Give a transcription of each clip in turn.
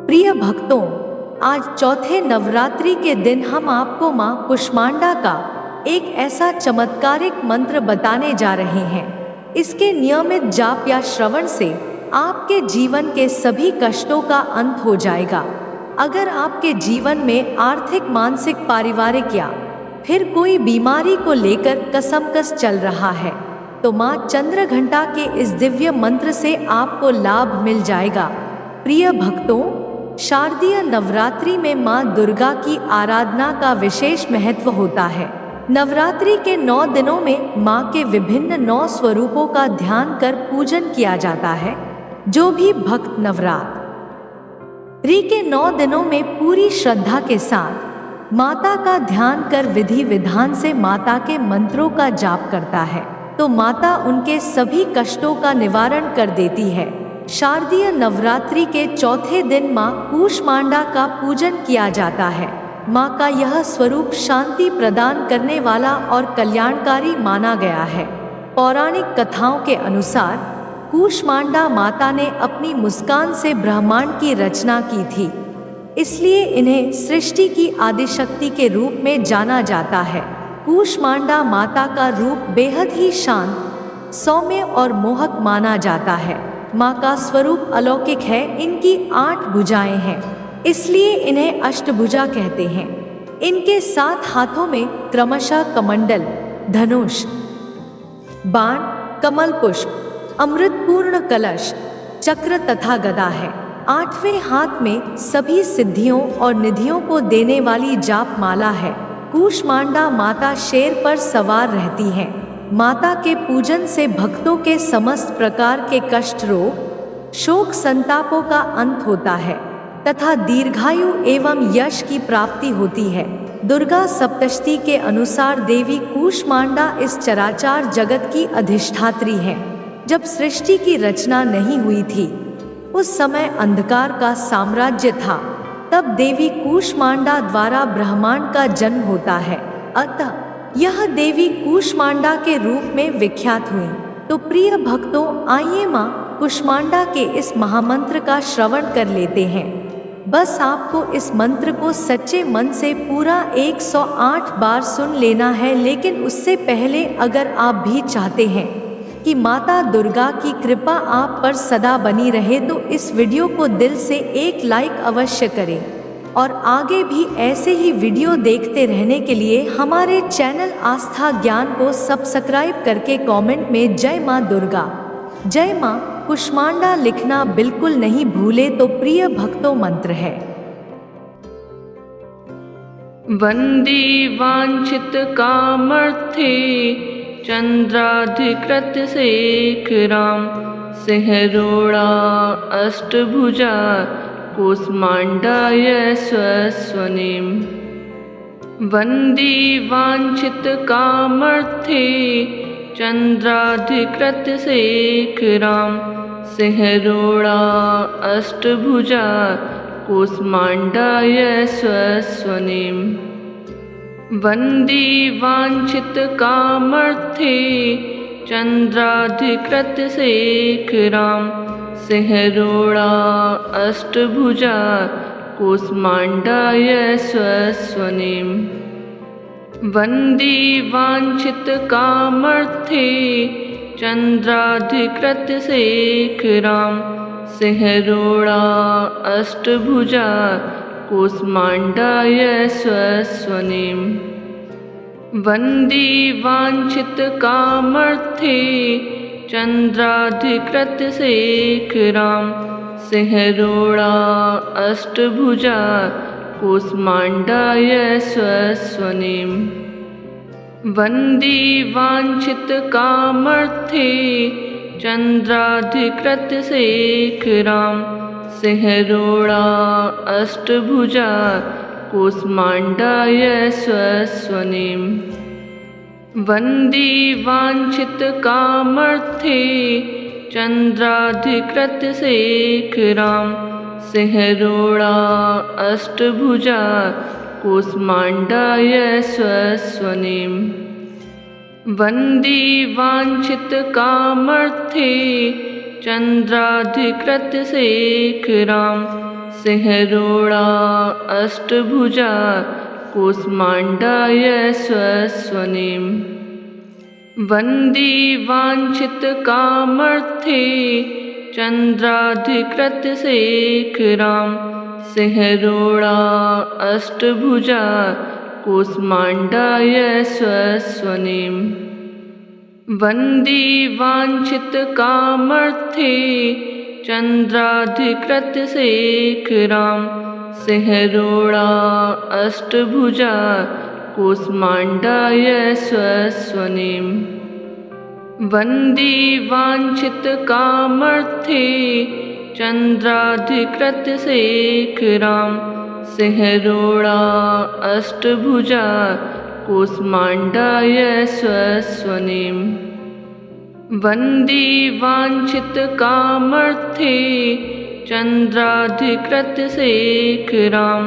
प्रिय भक्तों, आज चौथे नवरात्रि के दिन हम आपको माँ कुष्मांडा का एक ऐसा चमत्कारिक मंत्र बताने जा रहे हैं। इसके नियमित जाप या श्रवण से आपके जीवन के सभी कष्टों का अंत हो जाएगा। अगर आपके जीवन में आर्थिक, मानसिक, पारिवारिक या फिर कोई बीमारी को लेकर कसमकस चल रहा है, तो माँ चंद्रघंटा के इस दिव्य मंत्र से आपको लाभ मिल जाएगा। प्रिय भक्तों, शारदीय नवरात्रि में माँ दुर्गा की आराधना का विशेष महत्व होता है। नवरात्रि के 9 दिनों में माँ के विभिन्न 9 स्वरूपों का ध्यान कर पूजन किया जाता है। जो भी भक्त नवरात्रि के 9 दिनों में पूरी श्रद्धा के साथ माता का ध्यान कर विधि विधान से माता के मंत्रों का जाप करता है, तो माता उनके सभी कष्टों का निवारण कर देती है। शारदीय नवरात्रि के चौथे दिन माँ कुष्मांडा का पूजन किया जाता है। माँ का यह स्वरूप शांति प्रदान करने वाला और कल्याणकारी माना गया है। पौराणिक कथाओं के अनुसार कुष्मांडा माता ने अपनी मुस्कान से ब्रह्मांड की रचना की थी, इसलिए इन्हें सृष्टि की आदिशक्ति के रूप में जाना जाता है। कुष्मांडा माता का रूप बेहद ही शांत, सौम्य और मोहक माना जाता है। माँ का स्वरूप अलौकिक है। इनकी 8 भुजाएं हैं, इसलिए इन्हें अष्टभुजा कहते हैं। इनके 7 हाथों में क्रमशः कमंडल, धनुष, बाण, कमल पुष्प, अमृतपूर्ण कलश, चक्र तथा गदा है। 8वें हाथ में सभी सिद्धियों और निधियों को देने वाली जाप माला है। कुष्मांडा माता शेर पर सवार रहती हैं। माता के पूजन से भक्तों के समस्त प्रकार के कष्ट, रोग, शोक, संतापों का अंत होता है तथा दीर्घायु एवं यश की प्राप्ति होती है। दुर्गा सप्तशती के अनुसार देवी कुष्मांडा इस चराचर जगत की अधिष्ठात्री है। जब सृष्टि की रचना नहीं हुई थी, उस समय अंधकार का साम्राज्य था, तब देवी कुष्मांडा द्वारा ब्रह्मांड का जन्म होता है। अतः यह देवी कुष्मांडा के रूप में विख्यात हुई। तो प्रिय भक्तों, आइए माँ कुष्मांडा के इस महामंत्र का श्रवण कर लेते हैं। बस आपको इस मंत्र को सच्चे मन से पूरा 108 बार सुन लेना है। लेकिन उससे पहले अगर आप भी चाहते हैं कि माता दुर्गा की कृपा आप पर सदा बनी रहे, तो इस वीडियो को दिल से एक लाइक अवश्य करें और आगे भी ऐसे ही वीडियो देखते रहने के लिए हमारे चैनल आस्था ज्ञान को सब्सक्राइब करके कमेंट में जय माँ दुर्गा, जय माँ कुष्मांडा लिखना बिल्कुल नहीं भूले। तो प्रिय भक्तों, मंत्र है। वंदे वांछित कामर्थे चंद्राधिकृत शेखरां सिंहरोड़ा अष्टभुजा कुष्मांडाय स्वस्वनीम। वंदे वांछित कामर्थे चंद्राधिकृत शेखरां सिंहरोड़ा अष्टभुजा कुष्मांडाय स्वस्वनीम। वंदे वांछित कामर्थे चंद्राधिकृत शेखरां सिंहरोड़ा अष्टभुजा कुष्मांडाय स्वस्वनीम। वंदे वांछित कामर्थे चंद्राधिकृत शेखरां सिंहरोड़ा अष्टभुजा कुष्मांडाय स्वस्वनीम। वंदे वांछित कामर्थे चंद्राधिकृत शेखरां सिंहरोड़ा अष्टभुजा कुष्मांडाय स्वस्वनीम। वंदे वांछित कामर्थे चंद्राधिकृत शेखरां सिंहरोड़ा अष्टभुजा कुष्मांडाय स्वस्वनीम। वंदे वांछित कामर्थे चंद्राधिकृत शेखरां सिंहरोड़ा अष्टभुजा कुष्मांडाय स्वस्वनीम। वंदे वांछित कामर्थे चंद्राधिकृत शेखरां सिंहरोड़ा अष्टभुजा कूष्माण्डाय स्वस्वनेम। वन्दे वाञ्छितकामर्थे चन्द्राधिकृत शेखरां सिंहरोड़ा अष्टभुजा कूष्माण्डाय स्वस्वनेम। वन्दे वाञ्छितकामर्थे चन्द्राधिकृत शेखरां सिंहरोड़ा अष्टभुजा कूष्माण्डाय स्वस्वनेम। वन्दे वाञ्छितकामर्थे चन्द्राधिकृत शेखरां सिंहरोड़ा अष्टभुजा कूष्माण्डाय स्वस्वनेम। वन्दे वाञ्छितकामर्थे चन्द्राधिकृत शेखरां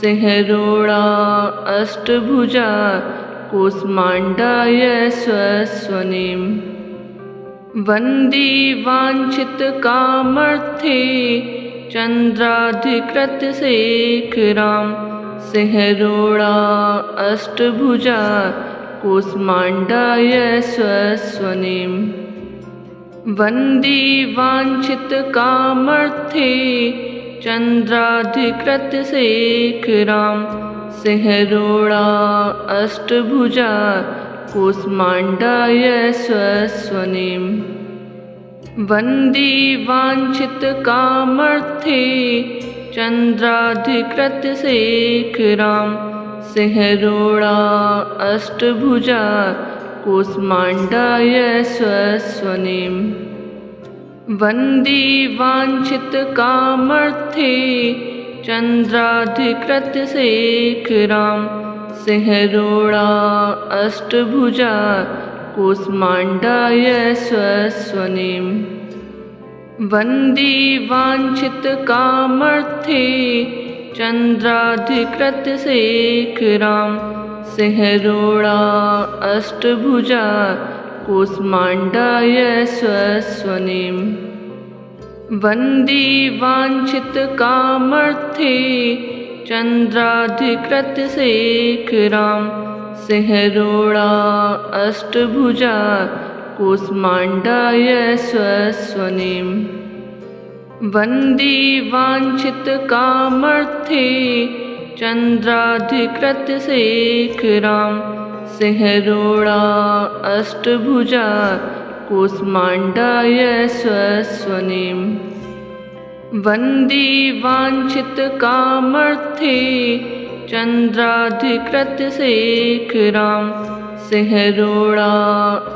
सिंहरोड़ा अष्टभुजा कूष्माण्डाय स्वस्वनेम। वन्दे वाञ्छितकामर्थे चन्द्राधिकृत शेखरां सिंहरोड़ा अष्टभुजा कूष्माण्डाय स्वस्वनेम। वन्दे वाञ्छितकामर्थे चन्द्राधिकृत शेखरां सिंहरोड़ा अष्टभुजा कूष्माण्डाय स्वस्वनेम। वन्दे वाञ्छितकामर्थे चन्द्राधिकृत शेखरां सिंहरोड़ा अष्टभुजा कूष्माण्डाय स्वस्वनेम। वन्दे वाञ्छितकामर्थे चन्द्राधिकृत शेखरां सिंहरोड़ा अष्टभुजा कूष्माण्डाय स्वस्वनेम। वन्दे वाञ्छितकामर्थे चन्द्राधिकृत शेखरां सिंहरोड़ा अष्टभुजा कूष्माण्डाय स्वस्वनेम। वन्दे वाञ्छितकामर्थे चन्द्राधिकृत शेखरां सिंहरोड़ा अष्टभुजा कूष्माण्डाय स्वस्वनेम। वन्दे वाञ्छितकामर्थे चन्द्राधिकृत शेखरां सिंहरोड़ा अष्टभुजा कूष्माण्डाय स्वस्वनेम। वन्दे वाञ्छितकामर्थे चन्द्राधिकृत शेखरां सिंहरोड़ा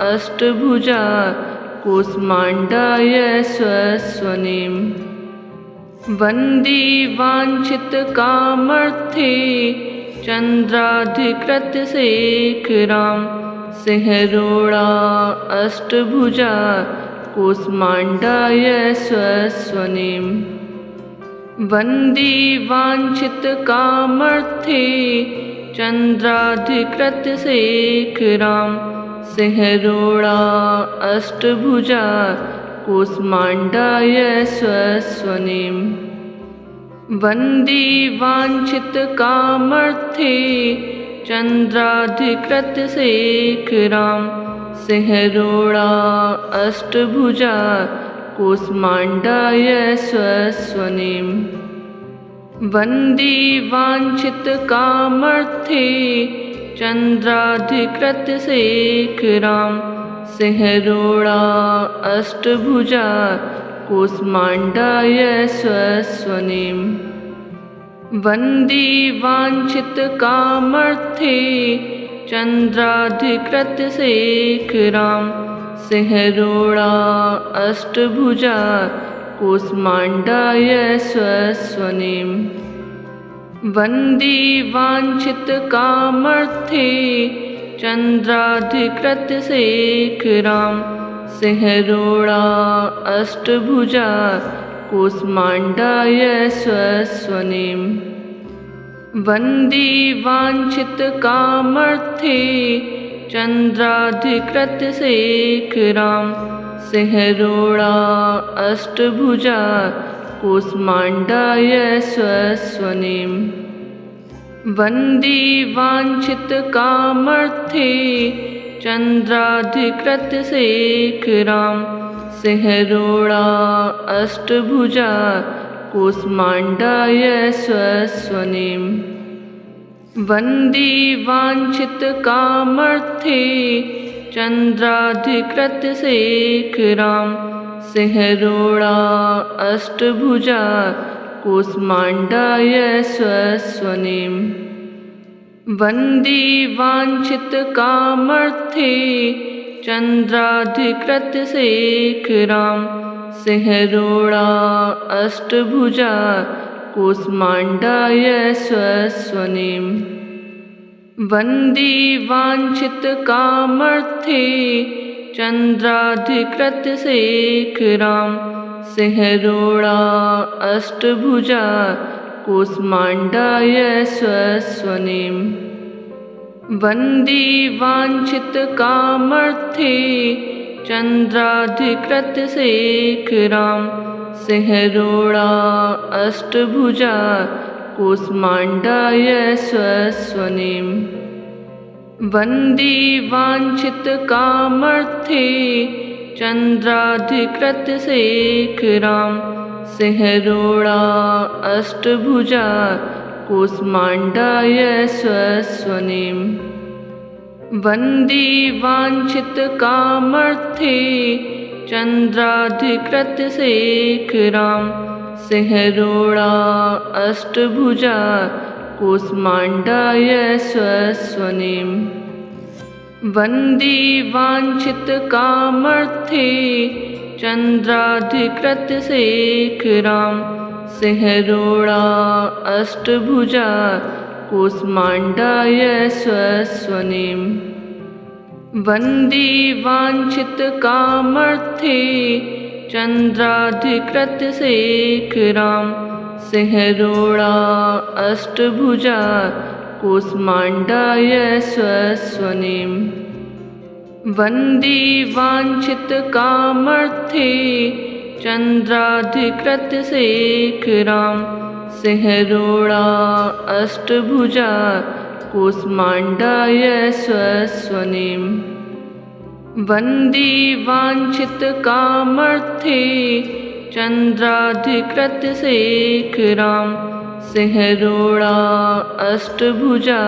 अष्टभुजा कूष्माण्डाय स्वस्वनेम। वन्दे वाञ्छितकामर्थे चन्द्राधिकृत शेखरां सिंहरोड़ा अष्टभुजा कूष्माण्डाय स्वस्वनेम। वन्दे वाञ्छितकामर्थे चन्द्राधिकृत शेखरां सिंहरोड़ा अष्टभुजा कूष्माण्डाय स्वस्वनेम। वन्दे वाञ्छितकामर्थे चन्द्राधिकृत शेखरां सिंहरोड़ा अष्टभुजा कूष्माण्डाय स्वस्वनेम। वन्दे वाञ्छितकामर्थे चन्द्राधिकृत शेखरां सिंहरोड़ा अष्टभुजा कूष्माण्डाय स्वस्वनेम। वन्दे वाञ्छितकामर्थे चन्द्राधिकृत शेखरां सिंहरोड़ा अष्टभुजा कूष्माण्डाय स्वस्वनेम। वन्दे वाञ्छितकामर्थे चन्द्राधिकृत शेखरां सिंहरोड़ा अष्टभुजा कूष्माण्डाय स्वस्वनेम। वन्दे वाञ्छितकामर्थे चन्द्राधिकृत शेखरां सिंहरोड़ा अष्टभुजा कूष्माण्डाय स्वस्वनिम् वन्दे वाञ्छितकामर्थे चन्द्राधिकृतशेखरां सिंहरूढा अष्टभुजा कूष्माण्डाय स्वस्वनिम् वन्दे वाञ्छितकामर्थे चन्द्राधिकृतशेखरां सिंहरूढा अष्टभुजा कूष्माण्डाय स्वस्वनिम् वन्दे वाञ्छितकामर्थे चन्द्राधिकृतशेखरां सिंहरूढा अष्टभुजा कूष्माण्डाय स्वस्वनिम् वन्दे वाञ्छितकामर्थे चन्द्राधिकृतशेखरां सिंहरूढा अष्टभुजा कूष्माण्डाय स्वस्वनिम् वन्दे वाञ्छितकामर्थे चन्द्राधिकृतशेखरां सिंहरूढा अष्टभुजा कूष्माण्डाय स्वस्वनिम् वन्दे वाञ्छितकामर्थे चन्द्राधिकृतशेखरां सिंहरूढा अष्टभुजा कूष्माण्डाय स्वस्वनिम् वन्दे वाञ्छितकामर्थे चन्द्राधिकृतशेखरां सिंहरूढा अष्टभुजा कूष्माण्डाय स्वस्वनिम् वन्दे वाञ्छितकामर्थे चन्द्राधिकृतशेखरां सिंहरूढा अष्टभुजा कूष्माण्डाय स्वस्वनिम् वन्दे वाञ्छितकामर्थे चन्द्राधिकृतशेखरां सिंहरूढा अष्टभुजा कूष्माण्डाय स्वस्वनिम् वन्दे वाञ्छितकामर्थे चन्द्राधिकृतशेखरां सिंहरूढा अष्टभुजा कूष्माण्डाय स्वस्वनिम् वन्दे वाञ्छितकामर्थे चन्द्राधिकृतशेखरां सिंहरूढा अष्टभुजा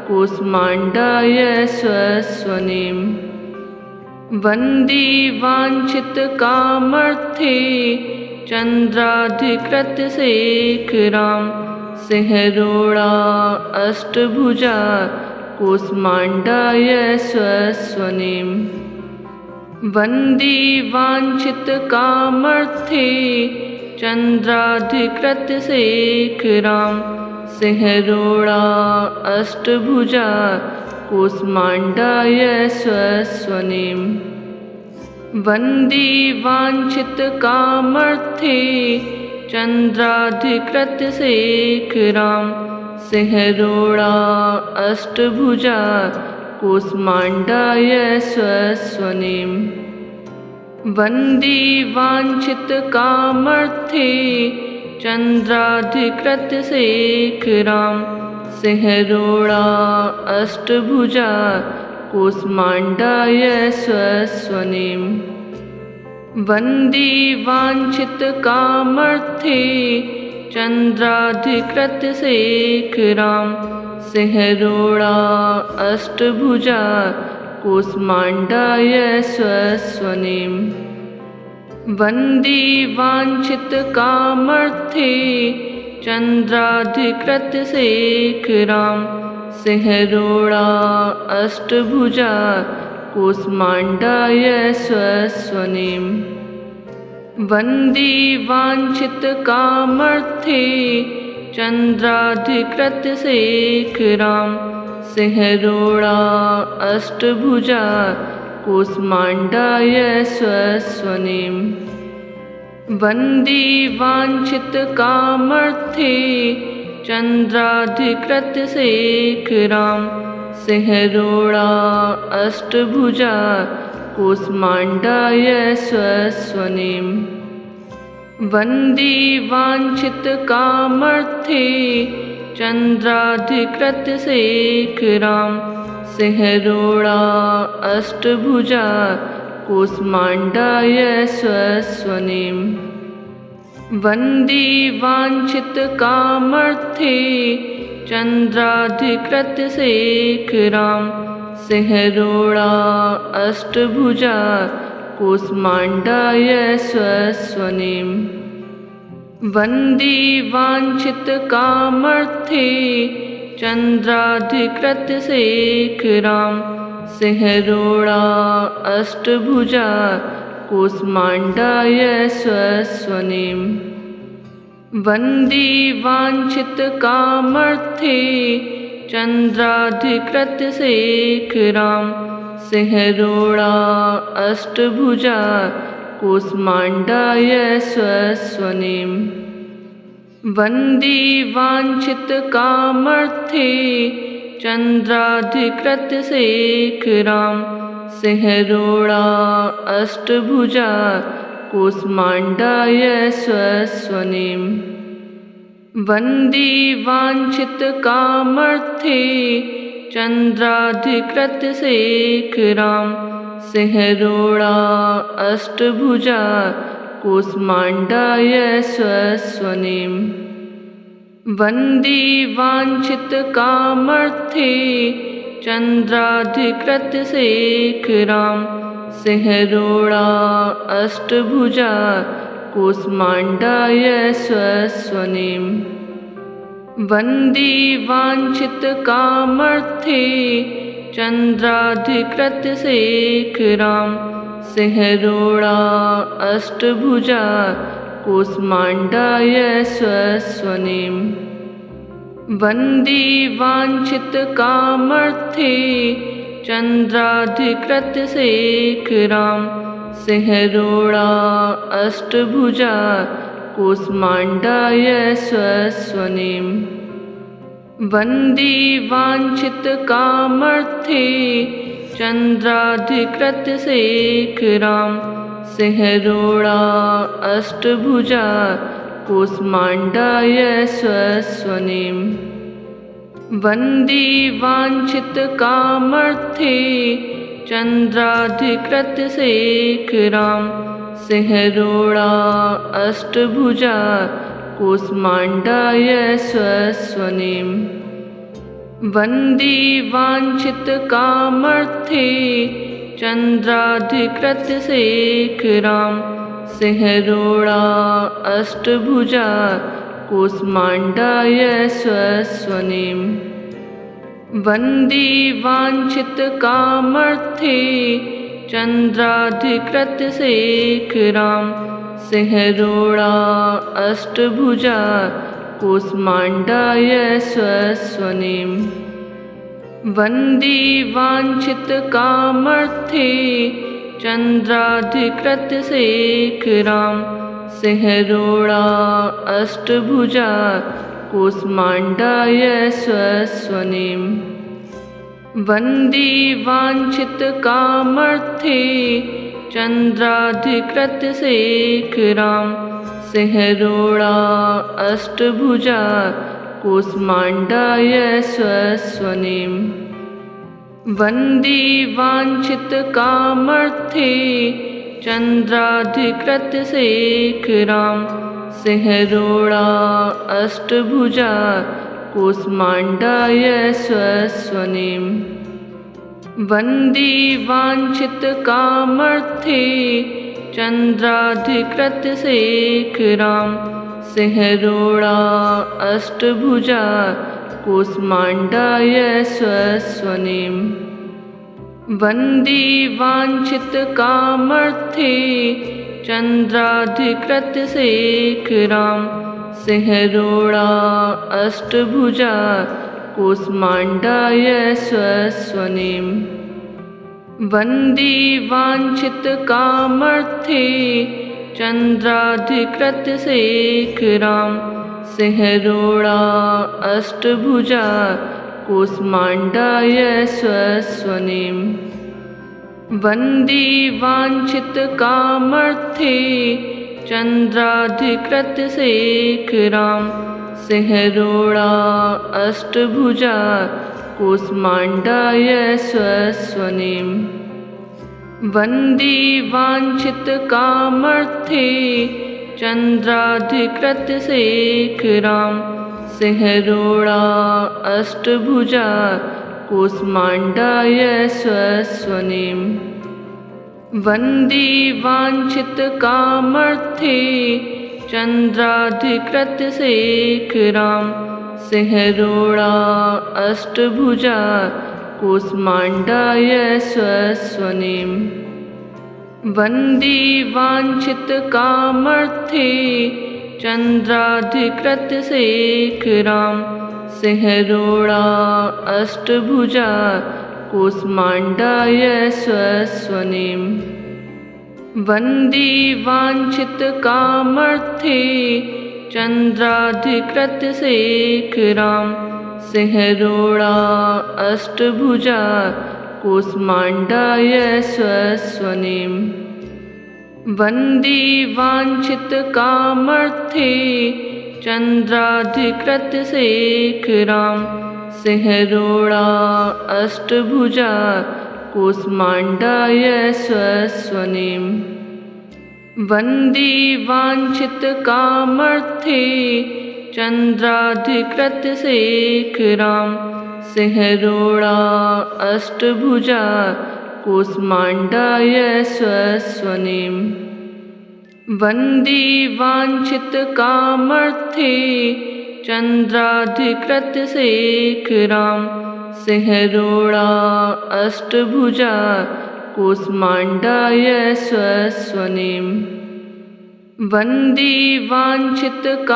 कूष्माण्डाय स्वस्वनिम् वन्दे वाञ्छितकामर्थे चन्द्राधिकृतशेखरां सिंहरूढा अष्टभुजा कूष्माण्डाय स्वस्वनिम् वन्दे वाञ्छितकामर्थे चन्द्राधिकृतशेखरां सिंहरूढा अष्टभुजा कूष्माण्डाय स्वस्वनिम् वन्दे वाञ्छितकामर्थे चन्द्राधिकृतशेखरां सिंहरूढा अष्टभुजा कूष्माण्डाय स्वस्वनिम् वन्दे वाञ्छितकामर्थे चन्द्राधिकृतशेखरां सिंहरूढा अष्टभुजा कूष्माण्डाय स्वस्वनिम् वन्दे वाञ्छितकामर्थे चन्द्राधिकृतशेखरां सिंहरूढा अष्टभुजा कूष्माण्डाय स्वस्वनिम् वन्दे वाञ्छितकामर्थे चन्द्राधिकृतशेखरां सिंहरूढा अष्टभुजा कूष्माण्डाय स्वस्वनिम् वन्दे वाञ्छितकामर्थे चन्द्राधिकृतशेखरां सिंहरूढा अष्टभुजा कूष्माण्डाय स्वस्वनिम् वन्दे वाञ्छितकामर्थे चन्द्राधिकृतशेखरां सिंहरूढा अष्टभुजा कूष्माण्डाय स्वस्वनिम् वन्दी वाञ्छितकामर्थे चन्द्राधिकृतशेखरां सिंहरोड़ा अष्टभुजा कूष्माण्डाय स्वस्वनीम्। वन्दी वाञ्छितकामर्थे चन्द्राधिकृतशेखरां सिंहरोड़ा अष्टभुजा कूष्माण्डाय स्वस्वनीम्। वन्दी वाञ्छितकामर्थे चन्द्राधिकृतशेखरां सिंहरोड़ा अष्टभुजा कूष्माण्डाय स्वस्वनीम्। वन्दी वाञ्छितकामर्थे चन्द्राधिकृतशेखरां सिंहरोड़ा अष्टभुजा कूष्माण्डाय स्वस्वनीम्। वन्दी वाञ्छितकामर्थे चन्द्राधिकृतशेखरां सिंहरोड़ा अष्टभुजा कूष्माण्डाय स्वस्वनीम्। वन्दी वाञ्छितकामर्थे चन्द्राधिकृतशेखरां सिंहरोड़ा अष्टभुजा कूष्माण्डाय स्वस्वनीम्। वन्दी वाञ्छितकामर्थे चन्द्राधिकृतशेखरां सिंहरोड़ा अष्टभुजा कूष्माण्डाय स्वस्वनीम्। वन्दी वाञ्छितकामर्थे चन्द्राधिकृतशेखरां सिंहरोड़ा अष्टभुजा कूष्माण्डाय स्वस्वनीम्। वन्दी वाञ्छितकामर्थे चन्द्राधिकृतशेखरां सिंहरोड़ा अष्टभुजा कूष्माण्डाय स्वस्वनीम्। वन्दी वाञ्छितकामर्थे चन्द्राधिकृतशेखरां सिंहरोड़ा अष्टभुजा कूष्माण्डाय स्वस्वनीम्। वन्दी वाञ्छितकामर्थे चन्द्राधिकृतशेखरां सिंहरोड़ा अष्टभुजा कूष्माण्डाय स्वस्वनीम्। वन्दी वाञ्छितकामर्थे चन्द्राधिकृतशेखरां सिंहरोड़ा अष्टभुजा कूष्माण्डाय स्वस्वनीम्। वन्दी वाञ्छितकामर्थे चन्द्राधिकृतशेखरां सिंहरोड़ा अष्टभुजा कूष्माण्डाय स्वस्वनीम्। वन्दी वाञ्छितकामर्थे चन्द्राधिकृतशेखरां सिंहरोड़ा अष्टभुजा कूष्माण्डाय स्वस्वनीम्। वन्दी वाञ्छितकामर्थे चन्द्राधिकृतशेखरां सिंहरोड़ा अष्टभुजा कूष्माण्डाय स्वस्वनीम्। वन्दी वाञ्छितकामर्थे चन्द्राधिकृतशेखरां सिंहरोड़ा अष्टभुजा कूष्माण्डाय स्वस्वनीम्। वन्दी वाञ्छितकामर्थे चन्द्राधिकृतशेखरां सिंहरोड़ा अष्टभुजा कूष्माण्डाय स्वस्वनीम्। वन्दी वाञ्छितकामर्थे चन्द्राधिकृतशेखरां सिंहरोड़ा अष्टभुजा कूष्माण्डाय स्वस्वनीम्। वन्दी वाञ्छितकामर्थे चन्द्राधिकृतशेखरां सिंहरोड़ा अष्टभुजा कूष्माण्डाय स्वस्वनीम्। वन्दी वाञ्छितकामर्थे चंद्राधिकृत शेखरां सिंहरोड़ा अष्टभुजा कूष्माण्डाय स्वस्वनीं वन्दे वाञ्छितकामर्थे चंद्राधिकृत शेखरां सिंहरोड़ा अष्टभुजा कूष्माण्डाय स्वस्वनीं वन्दे वाञ्छितकामर्थे चंद्राधिकृत शेखरां सिंहरोड़ा अष्टभुजा कूष्माण्डाय स्वस्वनीं वन्दे वाञ्छितकामर्थे चंद्राधिकृत शेखरां सिंहरोड़ा अष्टभुजा कूष्माण्डाय स्वस्वनीं वन्दे वाञ्छितकामर्थे चंद्राधिकृत शेखरां सिंहरोड़ा अष्टभुजा कूष्माण्डाय स्वस्वनीं वन्दे वाञ्छितकामर्थे चंद्राधिकृत शेखरां सिंहरोड़ा अष्टभुजा कूष्माण्डाय स्वस्वनीं वन्दे वाञ्छितकामर्थे चंद्राधिकृत शेखरां सिंहरोड़ा अष्टभुजा कूष्माण्डाय स्वस्वनीं वन्दे वाञ्छितकामर्थे चंद्राधिकृत शेखरां सिंहरोड़ा अष्टभुजा कूष्माण्डाय स्वस्वनीं वन्दे वाञ्छितकामर्थे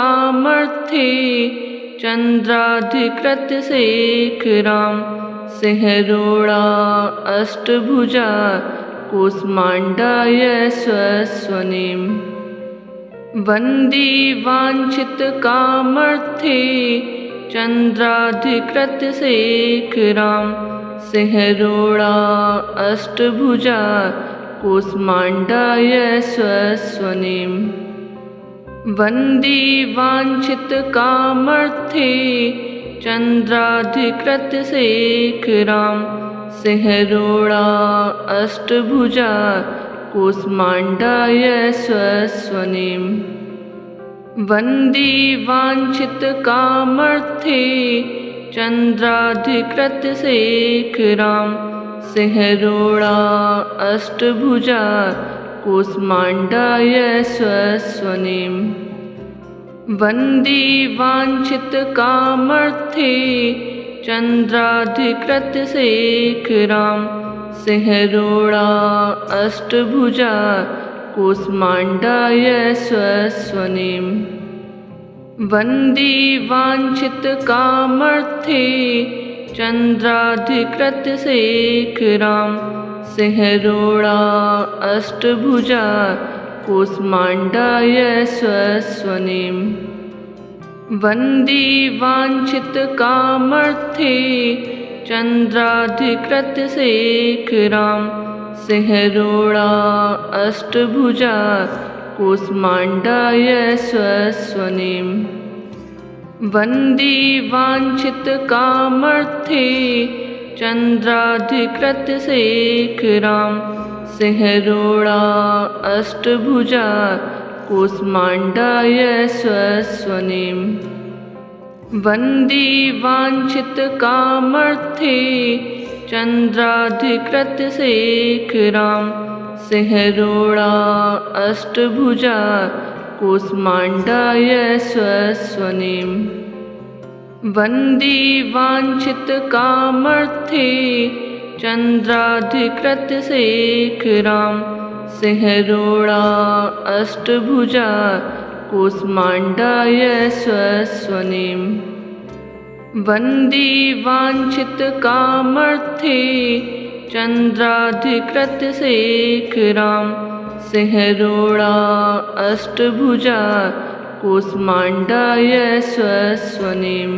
चंद्राधिकृत शेखरां सिंहरोड़ा अष्टभुजा कूष्माण्डाय स्वस्वनीं वन्दे वाञ्छितकामर्थे चंद्राधिकृत शेखरां सिंहरोड़ा अष्टभुजा कूष्माण्डाय स्वस्वनीं वन्दे वाञ्छितकामर्थे चंद्राधिकृत शेखरां सिंहरोड़ा अष्टभुजा कूष्माण्डाय स्वस्वनीं वन्दे वाञ्छितकामर्थे चंद्राधिकृत शेखरां सिंहरोड़ा अष्टभुजा कूष्माण्डाय स्वस्वनीं वन्दे वाञ्छितकामर्थे चंद्राधिकृत शेखरां सिंहरोड़ा अष्टभुजा कूष्माण्डाय स्वस्वनीं वन्दे वाञ्छितकामर्थे चंद्राधिकृत शेखरां सिंहरोड़ा अष्टभुजा कूष्माण्डाय स्वस्वनीं वन्दे वाञ्छितकामर्थे चंद्राधिकृत शेखरां सिंहरोड़ा अष्टभुजा कूष्माण्डाय स्वस्वनीं वन्दे वाञ्छितकामर्थे चंद्राधिकृत शेखरां सिंहरोड़ा अष्टभुजा कूष्माण्डाय स्वस्वनीं वन्दे वाञ्छितकामर्थे चंद्राधिकृत शेखरां सिंहरोड़ा अष्टभुजा कूष्माण्डाय स्वस्वनीं वन्दे वाञ्छितकामर्थे चंद्राधिकृत शेखरां सिंहरोड़ा अष्टभुजा कूष्माण्डाय स्वस्वनीं वन्दे वाञ्छितकामर्थे चंद्राधिकृत शेखरां सिंहरोड़ा अष्टभुजा कूष्माण्डाय स्वस्वनीं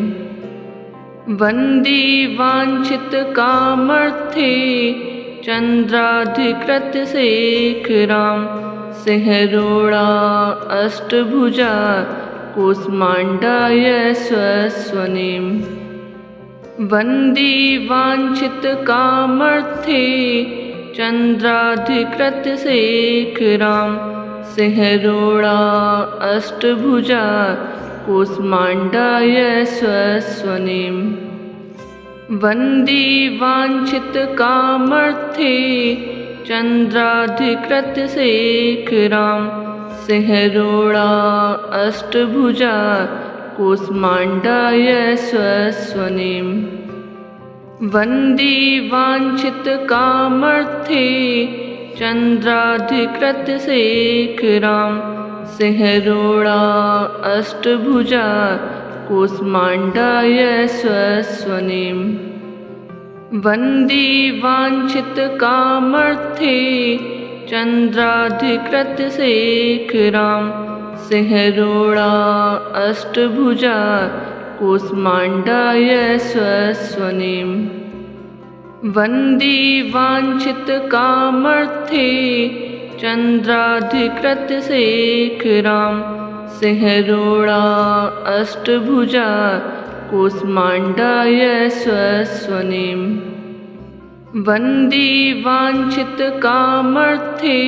वन्दे वाञ्छितकामर्थे चंद्राधिकृत शेखरां सिंहरोड़ा अष्टभुजा कूष्माण्डाय स्वस्वनिं वन्दे वाञ्छितकामर्थे चन्द्राधिकृतशेखरां सिंहरोड़ा अष्टभुजा कूष्माण्डाय स्वस्वनिं वन्दे वाञ्छितकामर्थे चन्द्राधिकृतशेखरां सिंहरोड़ा अष्टभुजा कूष्माण्डाय स्वस्वनिं वन्दे वाञ्छितकामर्थे चन्द्राधिकृतशेखरां सिंहरोड़ा अष्टभुजा कूष्माण्डाय स्वस्वनिं वन्दे वाञ्छितकामर्थे चन्द्राधिकृतशेखरां सिंहरोड़ा अष्टभुजा कूष्माण्डाय स्वस्वनिं वन्दे वाञ्छितकामर्थे चन्द्राधिकृतशेखरां सिंहरोड़ा अष्टभुजा कूष्माण्डाय स्वस्वनिं वन्दे वाञ्छितकामर्थे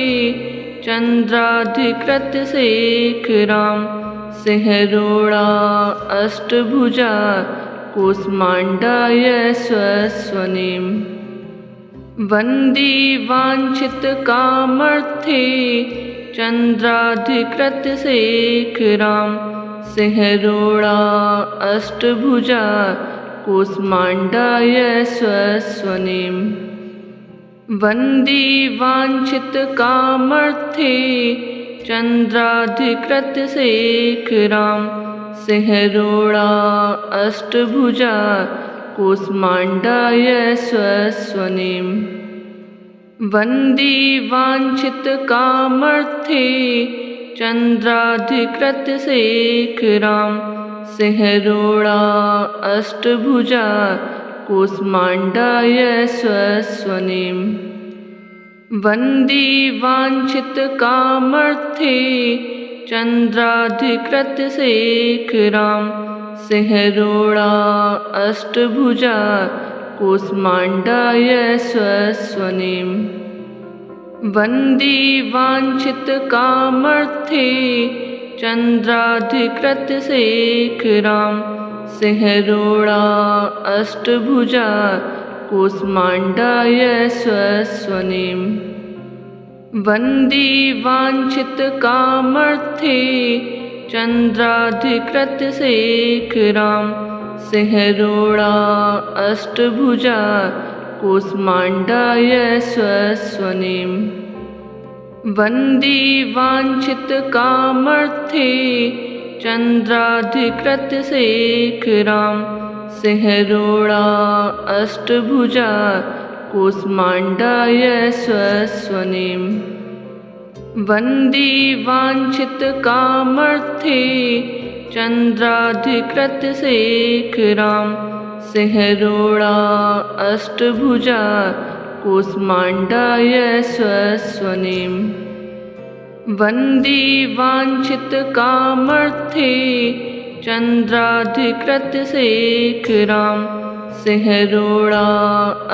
चन्द्राधिकृतशेखरां सिंहरोड़ा अष्टभुजा कूष्माण्डाय स्वस्वनिं वन्दे वाञ्छितकामर्थे चन्द्राधिकृतशेखरां सिंहरोड़ा अष्टभुजा कूष्माण्डाय स्वस्वनिं वन्दे वाञ्छितकामर्थे चन्द्राधिकृतशेखरां सिंहरोड़ा अष्टभुजा कूष्माण्डाय स्वस्वनिं वन्दे वाञ्छितकामर्थे चन्द्राधिकृतशेखरां सिंहरोड़ा अष्टभुजा कूष्माण्डाय स्वस्वनिं वन्दे वाञ्छितकामर्थे चन्द्राधिकृतशेखरां सिंहरोड़ा अष्टभुजा कूष्माण्डाय स्वस्वनिं वन्दे वाञ्छितकामर्थे चन्द्राधिकृतशेखरां सिंहरोड़ा अष्टभुजा कूष्माण्डाय स्वस्वनिं वन्दे वाञ्छितकामर्थे चन्द्राधिकृतशेखरां सिंहरोड़ा अष्टभुजा कूष्माण्डाय स्वस्वनिं वन्दे वाञ्छितकामर्थे चन्द्राधिकृतशेखरां सिंहरोड़ा अष्टभुजा कूष्माण्डाय स्वस्वनिं वन्दे वाञ्छितकामर्थे चन्द्राधिकृतशेखरां सिंहरोड़ा अष्टभुजा कूष्माण्डाय स्वस्वनिं वन्दे वाञ्छितकामर्थे चन्द्राधिकृतशेखरां सिंहरोड़ा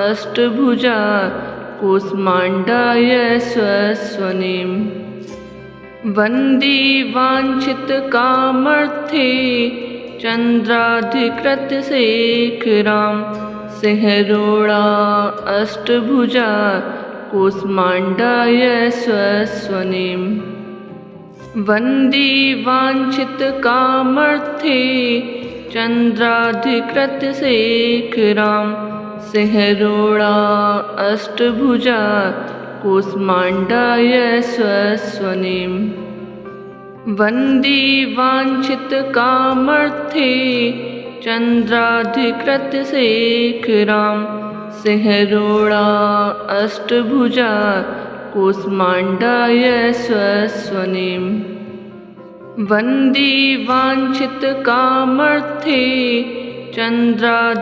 अष्टभुजा कूष्माण्डाय स्वस्वनिं वन्दे वाञ्छितकामर्थे चन्द्राधिकृतशेखरां सिंहरोड़ा अष्टभुजा कूष्माण्डाय स्वस्वनिं वन्दे वाञ्छितकामर्थे चन्द्राधिकृतशेखरां सिंहरोड़ा अष्टभुजा कूष्माण्डाय स्वस्वनिं वन्दे वाञ्छितकामर्थे चन्द्राधिकृतशेखरां सिंहरोड़ा अष्टभुजा कूष्माण्डाय स्वस्वनिं वन्दे वाञ्छितकामर्थे चन्द्राधिकृतशेखरां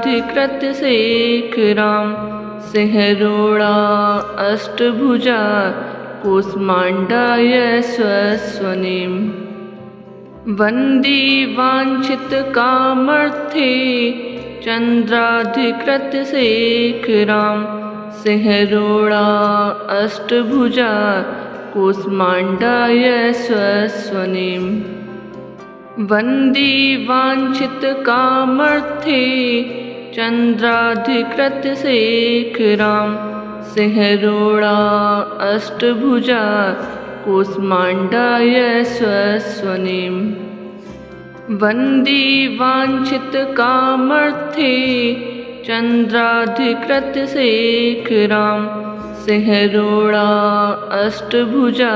सिंहरोड़ा अष्टभुजा कूष्माण्डाय स्वस्वनिम् वन्दे वाञ्छितकामर्थे चन्द्राधिकृतशेखरां सिंहरूढा अष्टभुजा कूष्माण्डाय स्वस्वनिम् वन्दे वाञ्छितकामर्थे चन्द्राधिकृतशेखरां सिंहरूढा अष्टभुजा कूष्माण्डाय स्वस्वनिम् वन्दे वाञ्छितकामर्थे चन्द्राधिकृतशेखरां सिंहरूढा अष्टभुजा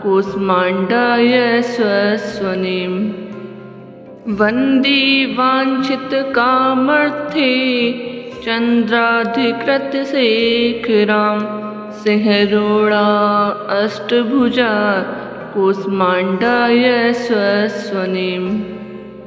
कूष्माण्डाय स्वस्वनिम् वन्दे वाञ्छितकामर्थे चन्द्राधिकृतशेखरां सिंहरूढा अष्टभुजा कूष्माण्डाय स्वस्वनिम्